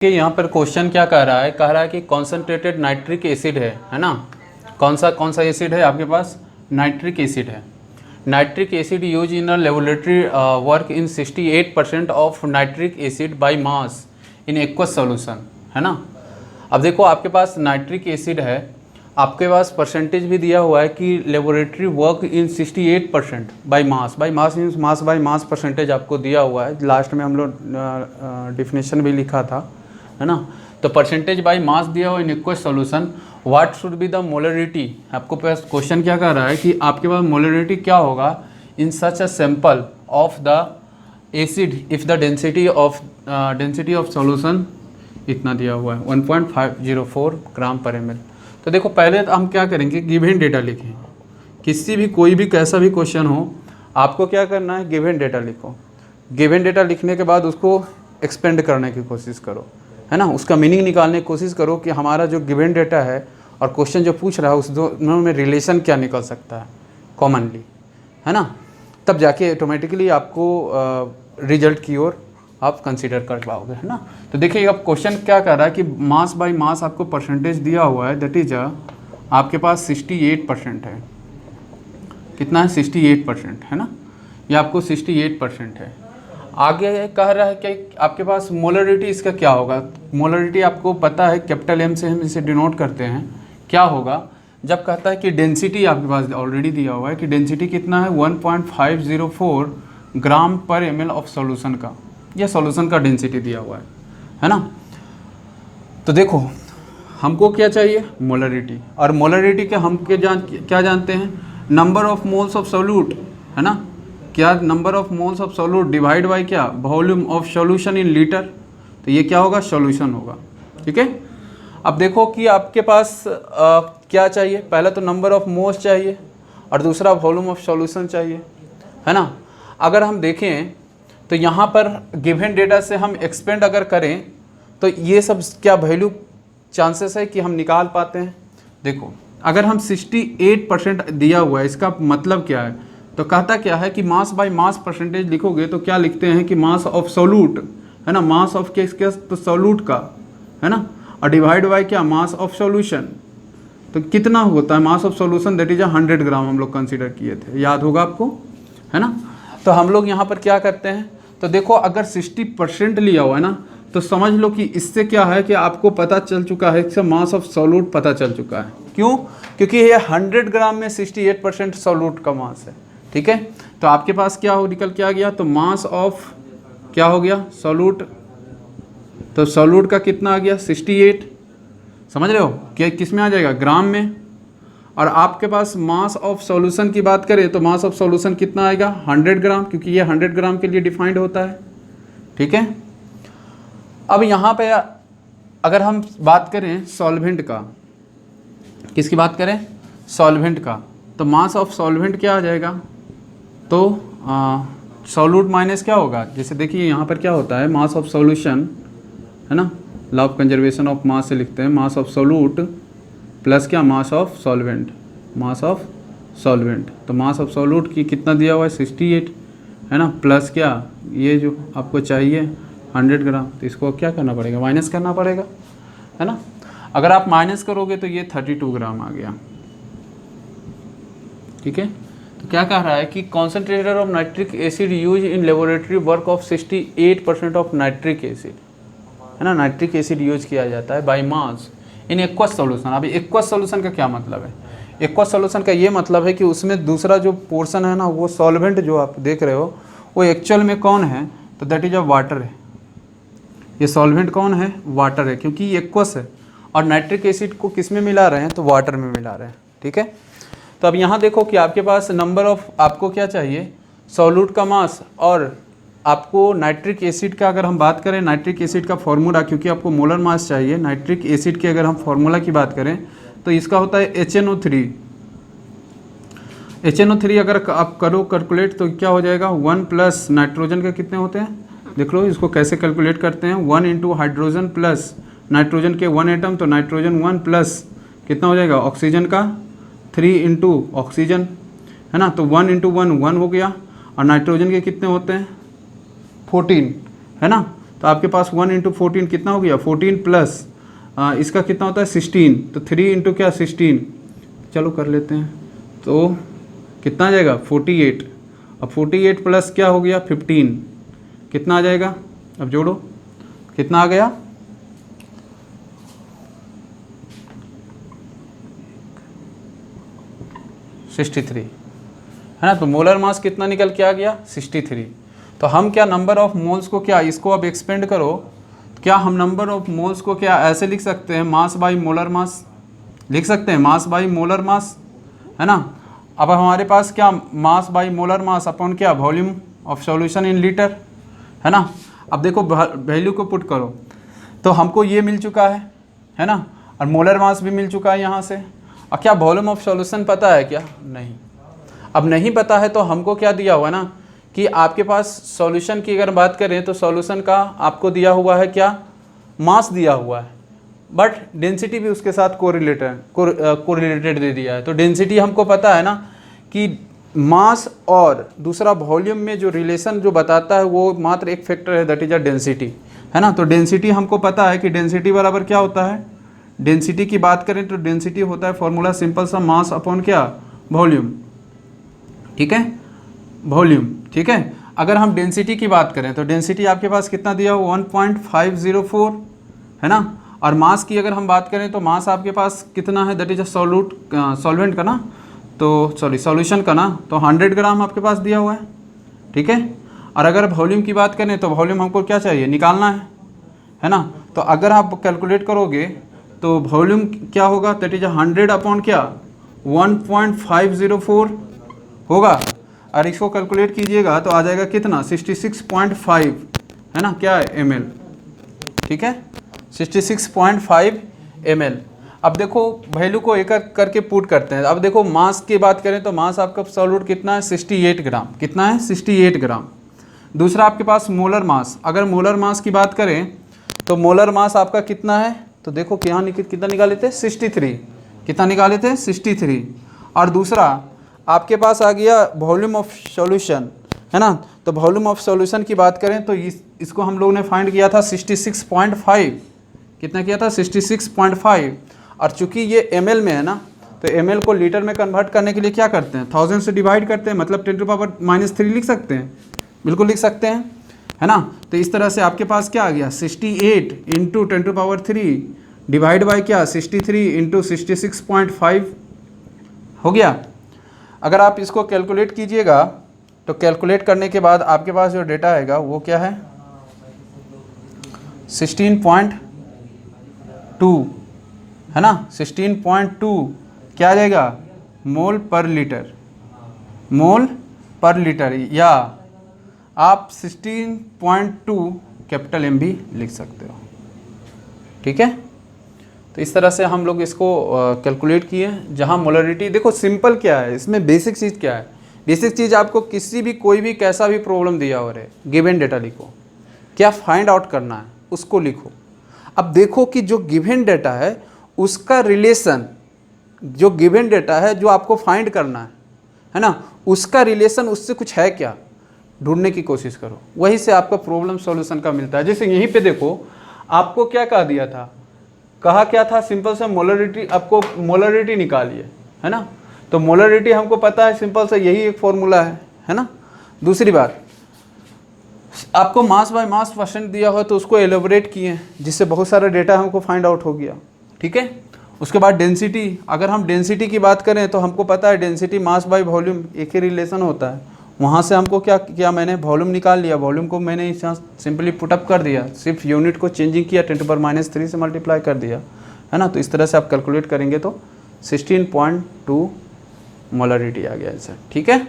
कि यहाँ पर क्वेश्चन क्या कह रहा है कि कॉन्सेंट्रेटेड नाइट्रिक एसिड है ना। कौन सा एसिड है आपके पास? नाइट्रिक एसिड है। Nitric acid use in a laboratory work in 68% of nitric acid by mass in aqueous solution, है ना। अब देखो आपके पास नाइट्रिक एसिड है, आपके पास परसेंटेज भी दिया हुआ है कि laboratory work in 68% by mass means mass by mass percentage आपको दिया हुआ है। लास्ट में हम लोग डिफिनेशन भी लिखा था, है ना। तो परसेंटेज बाय मास दिया हुआ in aqueous solution, what should be the molarity. आपको पास क्वेश्चन क्या कर रहा है कि आपके पास मोलरिटी क्या होगा in such a sample of the acid if the density of solution इतना दिया हुआ है 1.504 ग्राम पर ml। तो देखो पहले तो हम क्या करेंगे, गिवन डेटा लिखें। किसी भी कोई भी कैसा भी क्वेश्चन हो, आपको क्या करना है, गिवन डेटा लिखो। गिवन डेटा लिखने के बाद उसको एक्सपेंड करने की कोशिश करो, है ना। उसका मीनिंग निकालने की कोशिश करो कि हमारा जो गिवन डेटा है और क्वेश्चन जो पूछ रहा है उस दोनों में रिलेशन क्या निकल सकता है कॉमनली, है ना। तब जाके ऑटोमेटिकली आपको रिजल्ट की ओर आप कंसीडर कर पाओगे, है ना। तो देखिए अब क्वेश्चन क्या कर रहा है कि मास बाय मास आपको परसेंटेज दिया हुआ है, दैट इज आपके पास 68% है। कितना है? 68%, है ना। ये आपको 68% है। आगे कह रहा है कि आपके पास मोलरिटी इसका क्या होगा। मोलरिटी आपको पता है, कैपिटल M से हम इसे डिनोट करते हैं। क्या होगा जब कहता है कि डेंसिटी आपके पास ऑलरेडी दिया हुआ है कि डेंसिटी कितना है 1.504 ग्राम पर ml ऑफ सॉल्यूशन का, यह सॉल्यूशन का डेंसिटी दिया हुआ है ना। तो देखो हमको क्या चाहिए, मोलरिटी। और मोलरिटी के हम क्या जानते हैं, number of moles of solute, है ना। क्या number of moles of solute divide by क्या, volume of solution in litre. तो ये क्या होगा, सॉल्यूशन होगा, ठीक है। अब देखो कि आपके पास क्या चाहिए, पहले तो नंबर ऑफ मोल्स चाहिए और दूसरा वॉल्यूम ऑफ सॉल्यूशन चाहिए, है ना। अगर हम देखें तो यहाँ पर गिवन डेटा से हम एक्सपेंड अगर करें तो ये सब क्या वैल्यू चांसेस है कि हम निकाल पाते हैं। देखो अगर हम 68% दिया हुआ है, इसका मतलब क्या है, तो कहता क्या है कि मास बाय मास परसेंटेज लिखोगे तो क्या लिखते हैं कि मास ऑफ सोल्यूट, है ना, मास ऑफ किसका, तो सोल्यूट का, है ना, और डिवाइड बाय क्या, मास ऑफ सॉल्यूशन। तो कितना होता है mass of solution, that is 100 ग्राम हम लोग कंसीडर किए थे, याद होगा आपको, है ना। तो हम लोग यहाँ पर क्या करते हैं, तो देखो अगर 60% लिया हुआ है ना, तो समझ लो कि इससे क्या है कि आपको पता चल चुका है कि मास ऑफ सोल्यूट पता चल चुका है। क्यों? क्योंकि ये 100 ग्राम में 68% सोल्यूट का मास है, ठीक है। तो आपके पास क्या हो, निकल के आ गया, तो मास ऑफ क्या हो गया, सोल्यूट। तो सोल्यूट का कितना आ गया, 68, समझ रहे हो कि किस में आ जाएगा, ग्राम में। और आपके पास मास ऑफ सॉल्यूशन की बात करें तो मास ऑफ सॉल्यूशन कितना आएगा, 100 ग्राम, क्योंकि ये 100 ग्राम के लिए डिफाइंड होता है, ठीक है। अब यहाँ पे अगर हम बात करें सॉल्वेंट का, किसकी बात करें, सॉल्वेंट का, तो मास ऑफ सॉल्वेंट क्या आ जाएगा, तो सॉल्यूट माइनस क्या होगा, जैसे देखिए यहाँ पर क्या होता है, मास ऑफ सॉल्यूशन, है ना, law of conservation of mass से लिखते हैं, मास ऑफ सॉल्यूट प्लस क्या, mass of solvent, mass of solvent. तो मास ऑफ सॉल्यूट की कितना दिया हुआ है, 68, है ना, प्लस क्या, ये जो आपको चाहिए 100 ग्राम, तो इसको क्या करना पड़ेगा, माइनस करना पड़ेगा, है ना। अगर आप माइनस करोगे तो ये 32 ग्राम आ गया, ठीक है। तो क्या कह रहा है कि concentrator of nitric acid use in laboratory work of 68% of nitric acid, है ना, नाइट्रिक एसिड यूज किया जाता है by mass in aqueous solution. अभी एक्वस सॉल्यूशन का क्या मतलब है, एक्वस सॉल्यूशन का ये मतलब है कि उसमें दूसरा जो पोर्शन है ना, वो सॉल्वेंट जो आप देख रहे हो वो एक्चुअल में कौन है, तो दैट इज अ वाटर है। ये सॉल्वेंट कौन है, वाटर है, क्योंकि ये एक्वस है और नाइट्रिक एसिड को किस में मिला रहे हैं, तो वाटर में मिला रहे हैं, ठीक है। तो अब यहाँ देखो कि आपके पास नंबर ऑफ, आपको क्या चाहिए, सॉल्यूट का मास, और आपको नाइट्रिक एसिड का अगर हम बात करें, नाइट्रिक एसिड का फॉर्मूला, क्योंकि आपको मोलर मास चाहिए नाइट्रिक एसिड के, अगर हम फॉर्मूला की बात करें तो इसका होता है HNO3। HNO3 अगर आप करो कैलकुलेट तो क्या हो जाएगा, 1 प्लस नाइट्रोजन के कितने होते हैं, देख लो इसको कैसे कैलकुलेट करते हैं, 1 इंटू हाइड्रोजन प्लस नाइट्रोजन के 1 एटम, तो नाइट्रोजन 1 प्लस कितना हो जाएगा, ऑक्सीजन का 3 इंटू ऑक्सीजन, है ना। तो 1 इंटू 1 1 हो गया, और नाइट्रोजन के कितने होते हैं, 14, है ना। तो आपके पास 1 इंटू 14 कितना हो गया, 14 प्लस इसका कितना होता है 16, तो 3 इंटू क्या 16, चलो कर लेते हैं, तो कितना आ जाएगा 48। अब 48 प्लस क्या हो गया 15, कितना आ जाएगा, अब जोड़ो कितना आ गया 63, है ना। तो मोलर मास कितना निकल के आ गया 63। तो हम क्या नंबर ऑफ मोल्स को क्या इसको अब एक्सपेंड करो, क्या हम नंबर ऑफ मोल्स को क्या ऐसे लिख सकते हैं, मास बाई मोलर मास लिख सकते हैं, मास बाई मोलर मास, है ना। अब हमारे पास क्या mass by molar mass upon क्या volume of solution in litre, है ना। अब देखो वैल्यू को पुट करो, तो हमको ये मिल चुका है ना, और मोलर मास भी मिल चुका है यहाँ से। और क्या वॉल्यूम ऑफ सॉल्यूशन पता है क्या, नहीं। अब नहीं पता है तो हमको क्या दिया हुआ है ना कि आपके पास सॉल्यूशन की अगर बात करें तो सॉल्यूशन का आपको दिया हुआ है क्या, मास दिया हुआ है, बट डेंसिटी भी उसके साथ कोरिलेटेड दे दिया है। तो डेंसिटी हमको पता है ना कि मास और दूसरा वॉल्यूम में जो रिलेशन जो बताता है वो मात्र एक फैक्टर है, दैट इज अ डेंसिटी, है ना। तो डेंसिटी हमको पता है कि डेंसिटी बराबर क्या होता है, डेंसिटी की बात करें तो डेंसिटी होता है फॉर्मूला सिंपल सा मास अपॉन क्या वॉल्यूम, ठीक है, वॉल्यूम, ठीक है। अगर हम डेंसिटी की बात करें तो डेंसिटी आपके पास कितना दिया हो 1.504, है ना। और मास की अगर हम बात करें तो मास आपके पास कितना है, दैट इज अ सॉल्वेंट का ना, तो सॉरी सॉल्यूशन का ना, तो 100 ग्राम आपके पास दिया हुआ है, ठीक है। और अगर वॉल्यूम की बात करें तो वॉल्यूम हमको क्या चाहिए निकालना है ना। तो अगर आप कैलकुलेट करोगे तो वॉल्यूम क्या होगा, दैट इज 100 अपॉन क्या 1.504 होगा। और इसको कैलकुलेट कीजिएगा तो आ जाएगा कितना 66.5, है ना, क्या है ml, ठीक है 66.5 ml। अब देखो वैल्यू को एक एक करके पुट करते हैं। अब देखो मास की बात करें तो मास आपका सॉल्यूट कितना है 68 ग्राम, कितना है 68 ग्राम। दूसरा आपके पास मोलर मास, अगर मोलर मास की बात करें तो मोलर मास आपका कितना है, तो देखो कि यहाँ कितना निकाले थे 63, कितना निकाले थे 63। और दूसरा आपके पास आ गया वॉल्यूम ऑफ सॉल्यूशन, है ना। तो वॉल्यूम ऑफ सॉल्यूशन की बात करें तो इसको हम लोगों ने फाइंड किया था 66.5, कितना किया था 66.5। और चूंकि ये ml में है ना, तो ml को लीटर में कन्वर्ट करने के लिए क्या करते हैं 1000 से डिवाइड करते हैं, मतलब 10⁻³ लिख सकते हैं, बिल्कुल लिख सकते हैं, है ना। तो इस तरह से आपके पास क्या आ गया 68 इंटू 10⁻³ डिवाइड बाई क्या 63 इंटू 66.5 हो गया। अगर आप इसको कैलकुलेट कीजिएगा तो कैलकुलेट करने के बाद आपके पास जो डेटा आएगा वो क्या है 16.2, है ना, 16.2 क्या आ जाएगा मोल पर लीटर, मोल पर लीटर, या आप 16.2 कैपिटल M भी लिख सकते हो, ठीक है। तो इस तरह से हम लोग इसको कैलकुलेट किए। जहाँ मोलरिटी देखो सिंपल क्या है, इसमें बेसिक चीज़ क्या है, बेसिक चीज़ आपको किसी भी कोई भी कैसा भी प्रॉब्लम दिया हो रहे, गिवन डेटा लिखो, क्या फाइंड आउट करना है उसको लिखो। अब देखो कि जो गिवन डेटा है उसका रिलेशन, जो गिवन डेटा है जो आपको फाइंड करना है ना, उसका रिलेशन उससे कुछ है क्या, ढूंढने की कोशिश करो, वहीं से आपका प्रॉब्लम सॉल्यूशन का मिलता है। जैसे यहीं पे देखो आपको क्या कहा दिया था, कहा क्या था सिंपल सा मोलरिटी, आपको मोलरिटी निकालिए, है ना। तो मोलरिटी हमको पता है सिंपल सा यही एक फॉर्मूला है ना। दूसरी बात आपको मास बाय मास परसेंट दिया हो तो उसको एलोबरेट किए, जिससे बहुत सारा डेटा हमको फाइंड आउट हो गया, ठीक है। उसके बाद डेंसिटी, अगर हम डेंसिटी की बात करें तो हमको पता है डेंसिटी मास बाय वॉल्यूम एक ही रिलेशन होता है। वहाँ से हमको क्या किया, मैंने वॉल्यूम निकाल लिया, वॉल्यूम को मैंने यहाँ सिंपली पुटअप कर दिया, सिर्फ यूनिट को चेंजिंग किया, 10⁻³ से मल्टीप्लाई कर दिया, है ना। तो इस तरह से आप कैलकुलेट करेंगे तो 16.2 मोलरिटी आ गया ऐसा, ठीक है।